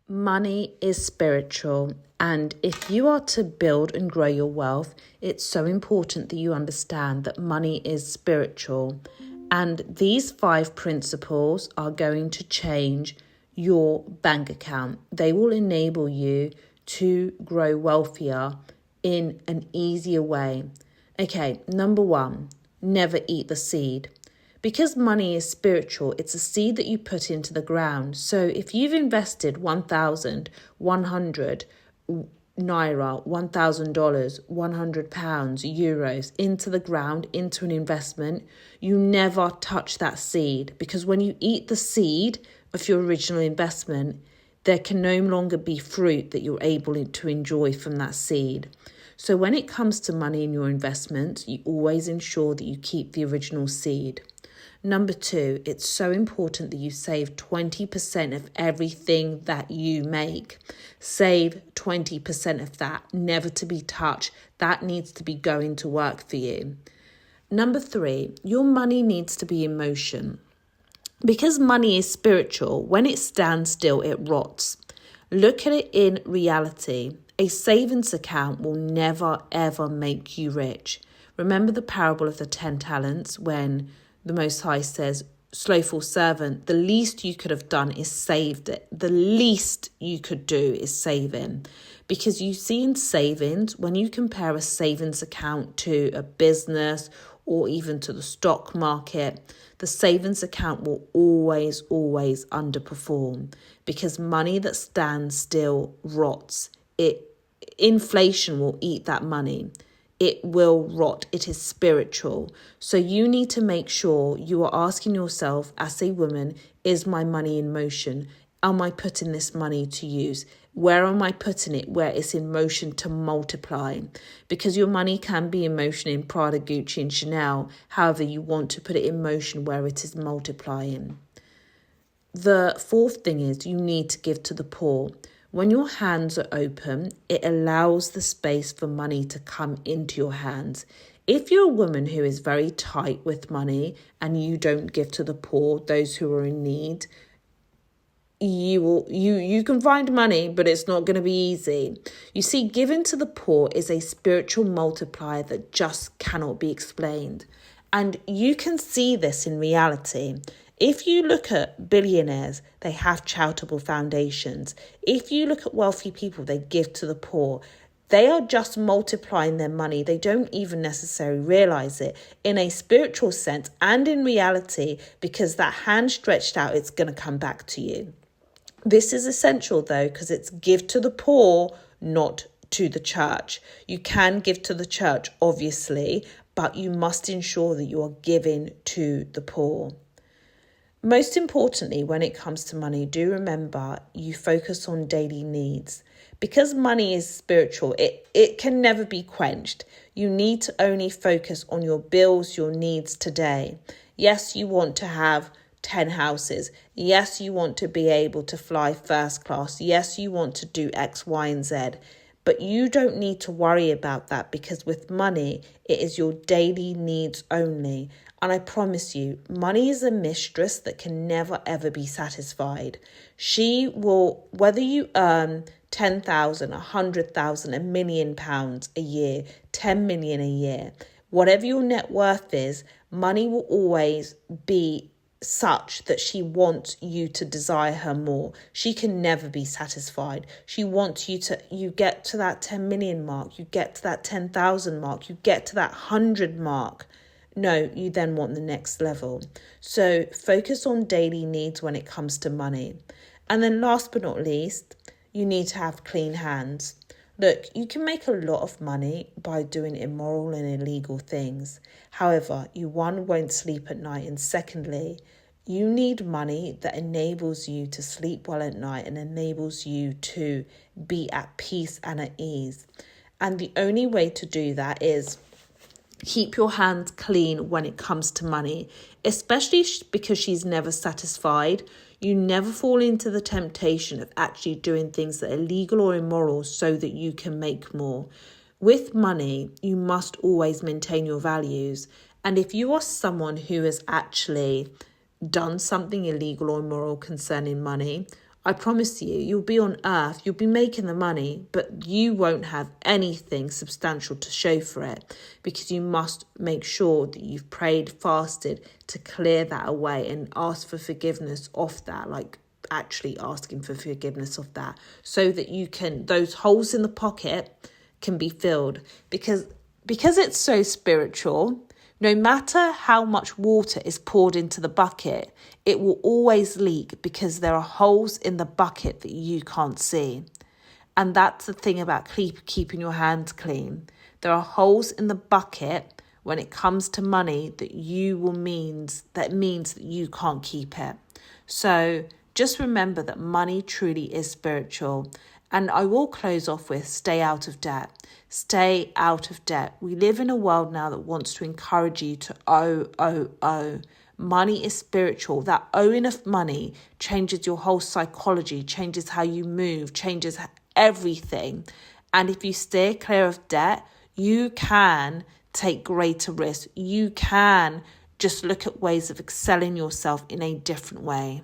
Money is spiritual, and if you are to build and grow your wealth, it's so important that you understand that money is spiritual. And these 5 principles are going to change your bank account. They will enable you to grow wealthier in an easier way. Okay, number 1, never eat the seed. Because money is spiritual, it's a seed that you put into the ground. So if you've invested 1,100 naira, $1,000, £100, euros into the ground, into an investment, you never touch that seed. Because when you eat the seed of your original investment, there can no longer be fruit that you're able to enjoy from that seed. So when it comes to money in your investments, you always ensure that you keep the original seed. Number 2, it's so important that you save 20% of everything that you make. Save 20% of that, never to be touched. That needs to be going to work for you. Number 3, your money needs to be in motion. Because money is spiritual, when it stands still, it rots. Look at it in reality. A savings account will never, ever make you rich. Remember the parable of the 10 talents when the Most High says, slothful servant, the least you could have done is saved it. The least you could do is saving. Because you see in savings, when you compare a savings account to a business or even to the stock market, the savings account will always, always underperform because money that stands still rots. Inflation will eat that money. It will rot. It is spiritual. So you need to make sure you are asking yourself as a woman, is my money in motion? Am I putting this money to use? Where am I putting it? Where it's in motion to multiply? Because your money can be in motion in Prada, Gucci and Chanel. However, you want to put it in motion where it is multiplying. The 4th thing is you need to give to the poor. When your hands are open, it allows the space for money to come into your hands. If you're a woman who is very tight with money and you don't give to the poor, those who are in need, you can find money, but it's not going to be easy. You see, giving to the poor is a spiritual multiplier that just cannot be explained. And you can see this in reality. If you look at billionaires, they have charitable foundations. If you look at wealthy people, they give to the poor. They are just multiplying their money. They don't even necessarily realize it in a spiritual sense and in reality, because that hand stretched out, it's going to come back to you. This is essential though, because it's give to the poor, not to the church. You can give to the church, obviously, but you must ensure that you are giving to the poor. Most importantly, when it comes to money, do remember you focus on daily needs. Because money is spiritual, it can never be quenched. You need to only focus on your bills, your needs today. Yes, you want to have 10 houses. Yes, you want to be able to fly first class. Yes, you want to do X, Y, and Z. But you don't need to worry about that because with money, it is your daily needs only. And I promise you, money is a mistress that can never, ever be satisfied. She will, whether you earn 10,000, 100,000, £1 million a year, 10 million a year, whatever your net worth is, money will always be such that she wants you to desire her more. She can never be satisfied. She wants you get to that 10 million mark, you get to that 10,000 mark, you get to that 100 mark. No, you then want the next level. So focus on daily needs when it comes to money. And then last but not least, you need to have clean hands. Look, you can make a lot of money by doing immoral and illegal things. However, you won't sleep at night. And secondly, you need money that enables you to sleep well at night and enables you to be at peace and at ease. And the only way to do that is keep your hands clean when it comes to money, especially because she's never satisfied. You never fall into the temptation of actually doing things that are illegal or immoral so that you can make more. With money, you must always maintain your values. And if you are someone who has actually done something illegal or immoral concerning money, I promise you, you'll be on earth, you'll be making the money, but you won't have anything substantial to show for it, because you must make sure that you've prayed, fasted to clear that away and ask for forgiveness of that, like actually asking for forgiveness of that, so that you can, those holes in the pocket can be filled, because it's so spiritual. No matter how much water is poured into the bucket, it will always leak because there are holes in the bucket that you can't see. And that's the thing about keeping your hands clean. There are holes in the bucket when it comes to money that means that you can't keep it. So just remember that money truly is spiritual. And I will close off with stay out of debt. Stay out of debt. We live in a world now that wants to encourage you to owe. Money is spiritual. That owing of money changes your whole psychology, changes how you move, changes everything. And if you stay clear of debt, you can take greater risks. You can just look at ways of excelling yourself in a different way.